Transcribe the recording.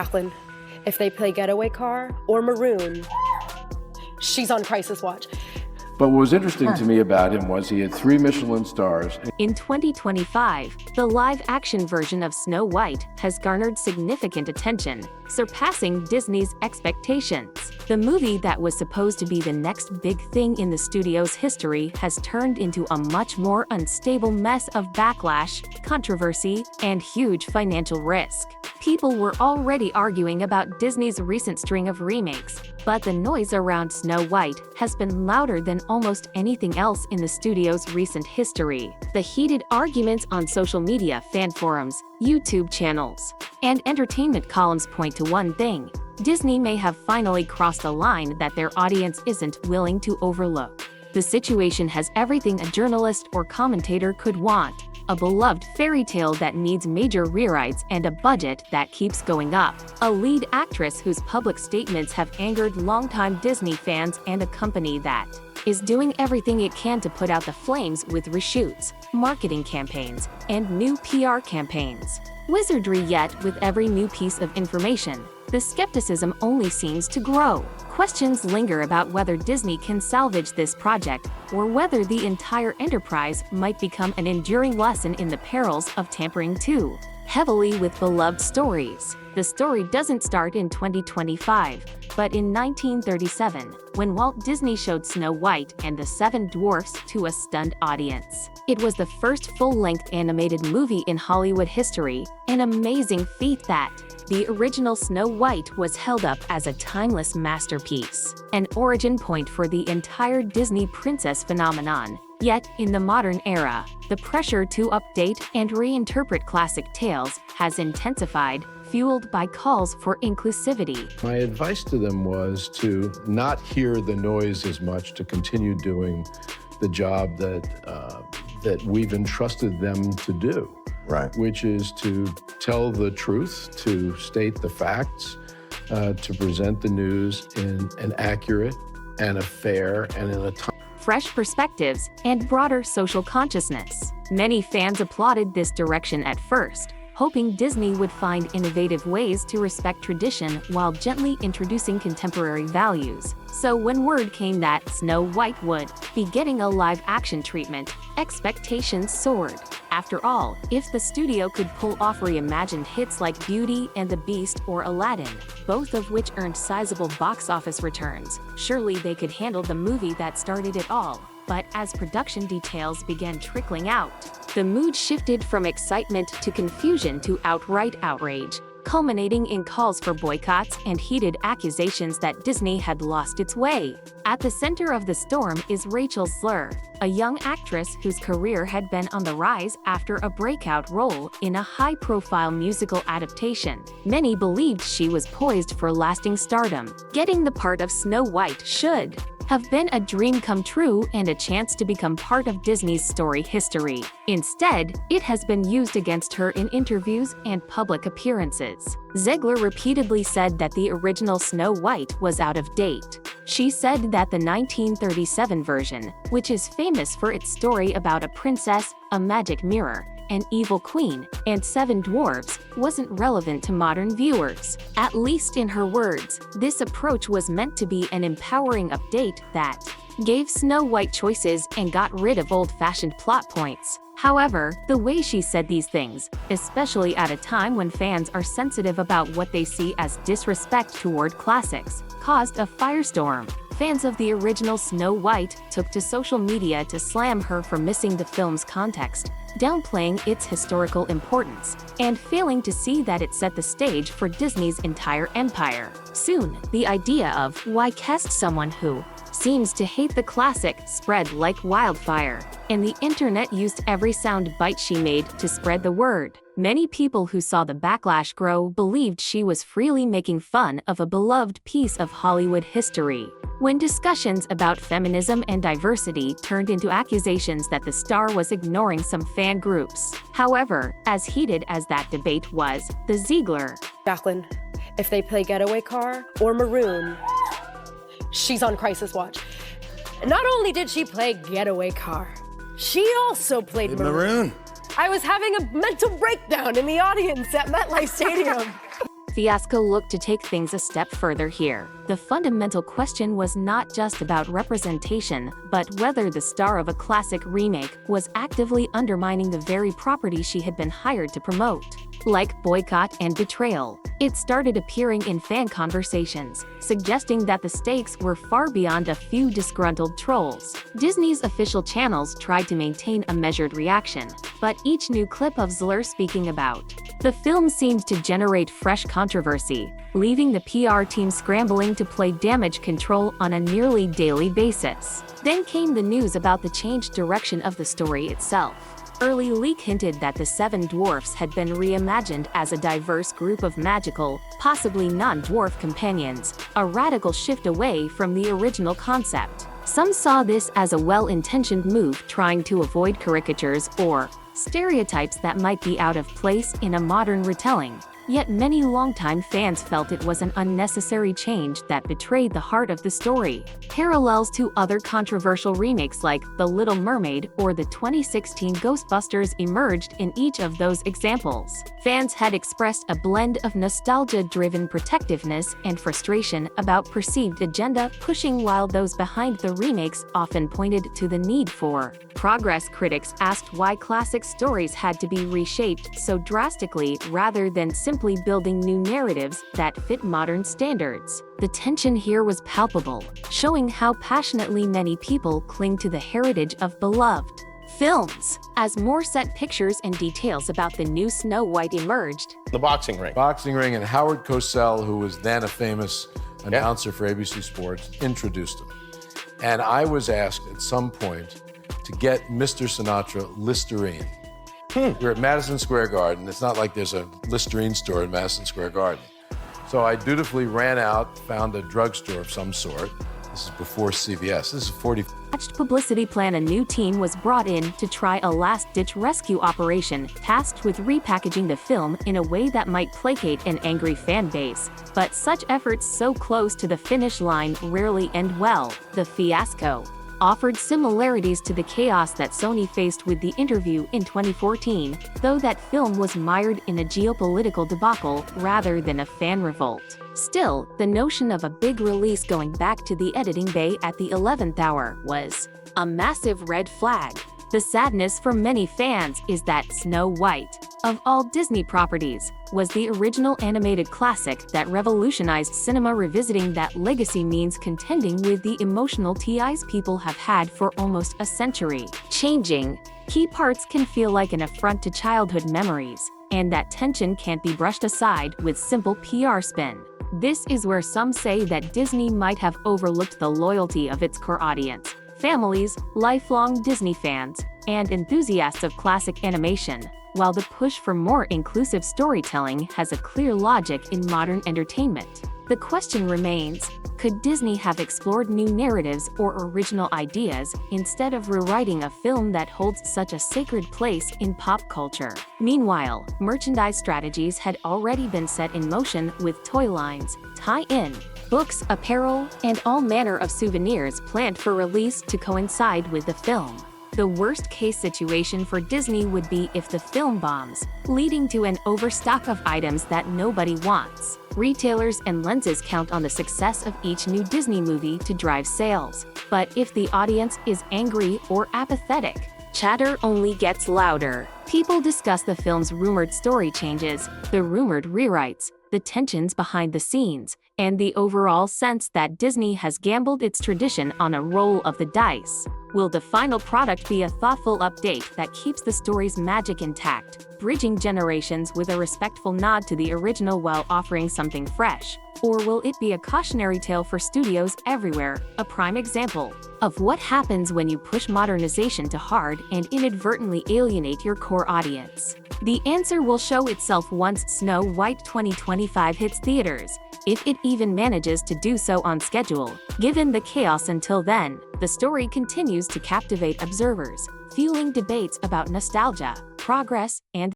Jacqueline, if they play Getaway Car or Maroon, she's on crisis watch. But what was interesting to me about him was he had 3 Michelin stars. In 2025, the live-action version of Snow White has garnered significant attention, surpassing Disney's expectations. The movie that was supposed to be the next big thing in the studio's history has turned into a much more unstable mess of backlash, controversy, and huge financial risk. People were already arguing about Disney's recent string of remakes, but the noise around Snow White has been louder than almost anything else in the studio's recent history. The heated arguments on social media, fan forums, YouTube channels, and entertainment columns point to one thing: Disney may have finally crossed a line that their audience isn't willing to overlook. The situation has everything a journalist or commentator could want: a beloved fairy tale that needs major rewrites and a budget that keeps going up. A lead actress whose public statements have angered longtime Disney fans, and a company that is doing everything it can to put out the flames with reshoots, marketing campaigns, and new PR campaigns. Wizardry yet with every new piece of information, the skepticism only seems to grow. Questions linger about whether Disney can salvage this project, or whether the entire enterprise might become an enduring lesson in the perils of tampering too heavily with beloved stories. The story doesn't start in 2025, but in 1937, when Walt Disney showed Snow White and the Seven Dwarfs to a stunned audience. It was the first full-length animated movie in Hollywood history, an amazing feat that the original Snow White was held up as a timeless masterpiece, an origin point for the entire Disney princess phenomenon. Yet, in the modern era, the pressure to update and reinterpret classic tales has intensified, fueled by calls for inclusivity. My advice to them was to not hear the noise as much, to continue doing the job that we've entrusted them to do. Right. Which is to tell the truth, to state the facts, to present the news in an accurate and a fair and in a time. Fresh perspectives, and broader social consciousness. Many fans applauded this direction at first, hoping Disney would find innovative ways to respect tradition while gently introducing contemporary values. So when word came that Snow White would be getting a live-action treatment, expectations soared. After all, if the studio could pull off reimagined hits like Beauty and the Beast or Aladdin, both of which earned sizable box office returns, surely they could handle the movie that started it all. But as production details began trickling out, the mood shifted from excitement to confusion to outright outrage, culminating in calls for boycotts and heated accusations that Disney had lost its way. At the center of the storm is Rachel Zegler, a young actress whose career had been on the rise after a breakout role in a high-profile musical adaptation. Many believed she was poised for lasting stardom. Getting the part of Snow White should have been a dream come true and a chance to become part of Disney's story history. Instead, it has been used against her in interviews and public appearances. Zegler repeatedly said that the original Snow White was out of date. She said that the 1937 version, which is famous for its story about a princess, a magic mirror, an evil queen, and 7 dwarfs, wasn't relevant to modern viewers. At least in her words, this approach was meant to be an empowering update that gave Snow White choices and got rid of old-fashioned plot points. However, the way she said these things, especially at a time when fans are sensitive about what they see as disrespect toward classics, caused a firestorm. Fans of the original Snow White took to social media to slam her for missing the film's context, downplaying its historical importance, and failing to see that it set the stage for Disney's entire empire. Soon, the idea of "why cast someone who seems to hate the classic" spread like wildfire, and the internet used every sound bite she made to spread the word. Many people who saw the backlash grow believed she was freely making fun of a beloved piece of Hollywood history. When discussions about feminism and diversity turned into accusations that the star was ignoring some fan groups. However, as heated as that debate was, the Zegler, Jacqueline, if they play Getaway Car or Maroon, she's on crisis watch. Not only did she play Getaway Car, she also played Maroon. I was having a mental breakdown in the audience at MetLife Stadium. Fiasco looked to take things a step further here. The fundamental question was not just about representation, but whether the star of a classic remake was actively undermining the very property she had been hired to promote. Like boycott and betrayal, it started appearing in fan conversations, suggesting that the stakes were far beyond a few disgruntled trolls. Disney's official channels tried to maintain a measured reaction, but each new clip of Zegler speaking about the film seemed to generate fresh controversy, leaving the PR team scrambling to play damage control on a nearly daily basis. Then came the news about the changed direction of the story itself. Early leak hinted that the Seven Dwarfs had been reimagined as a diverse group of magical, possibly non-dwarf companions, a radical shift away from the original concept. Some saw this as a well-intentioned move trying to avoid caricatures or stereotypes that might be out of place in a modern retelling. Yet many longtime fans felt it was an unnecessary change that betrayed the heart of the story. Parallels to other controversial remakes like The Little Mermaid or the 2016 Ghostbusters emerged in each of those examples. Fans had expressed a blend of nostalgia-driven protectiveness and frustration about perceived agenda pushing, while those behind the remakes often pointed to the need for progress. Critics asked why classic stories had to be reshaped so drastically rather than simply building new narratives that fit modern standards. The tension here was palpable, showing how passionately many people cling to the heritage of beloved films. As more set pictures and details about the new Snow White emerged, The boxing ring. Boxing ring, and Howard Cosell, who was then a famous announcer for ABC Sports, introduced him. And I was asked at some point to get Mr. Sinatra Listerine. We're at Madison Square Garden. It's not like there's a Listerine store in Madison Square Garden. So I dutifully ran out, found a drugstore of some sort. This is before CVS. This is 40. Publicity plan. A new team was brought in to try a last-ditch rescue operation, tasked with repackaging the film in a way that might placate an angry fan base. But such efforts so close to the finish line rarely end well. The fiasco offered similarities to the chaos that Sony faced with The Interview in 2014, though that film was mired in a geopolitical debacle rather than a fan revolt. Still, the notion of a big release going back to the editing bay at the 11th hour was a massive red flag. The sadness for many fans is that Snow White, of all Disney properties, was the original animated classic that revolutionized cinema. Revisiting that legacy means contending with the emotional TIs people have had for almost a century. Changing key parts can feel like an affront to childhood memories, and that tension can't be brushed aside with simple PR spin. This is where some say that Disney might have overlooked the loyalty of its core audience: families, lifelong Disney fans, and enthusiasts of classic animation, while the push for more inclusive storytelling has a clear logic in modern entertainment. The question remains, could Disney have explored new narratives or original ideas instead of rewriting a film that holds such a sacred place in pop culture? Meanwhile, merchandise strategies had already been set in motion with toy lines, tie-in books, apparel, and all manner of souvenirs planned for release to coincide with the film. The worst-case situation for Disney would be if the film bombs, leading to an overstock of items that nobody wants. Retailers and lenses count on the success of each new Disney movie to drive sales. But if the audience is angry or apathetic, chatter only gets louder. People discuss the film's rumored story changes, the rumored rewrites, the tensions behind the scenes, and the overall sense that Disney has gambled its tradition on a roll of the dice. Will the final product be a thoughtful update that keeps the story's magic intact, bridging generations with a respectful nod to the original while offering something fresh? Or will it be a cautionary tale for studios everywhere, a prime example of what happens when you push modernization too hard and inadvertently alienate your core audience? The answer will show itself once Snow White 2025 hits theaters, if it even manages to do so on schedule. Given the chaos until then, the story continues to captivate observers, fueling debates about nostalgia, progress, and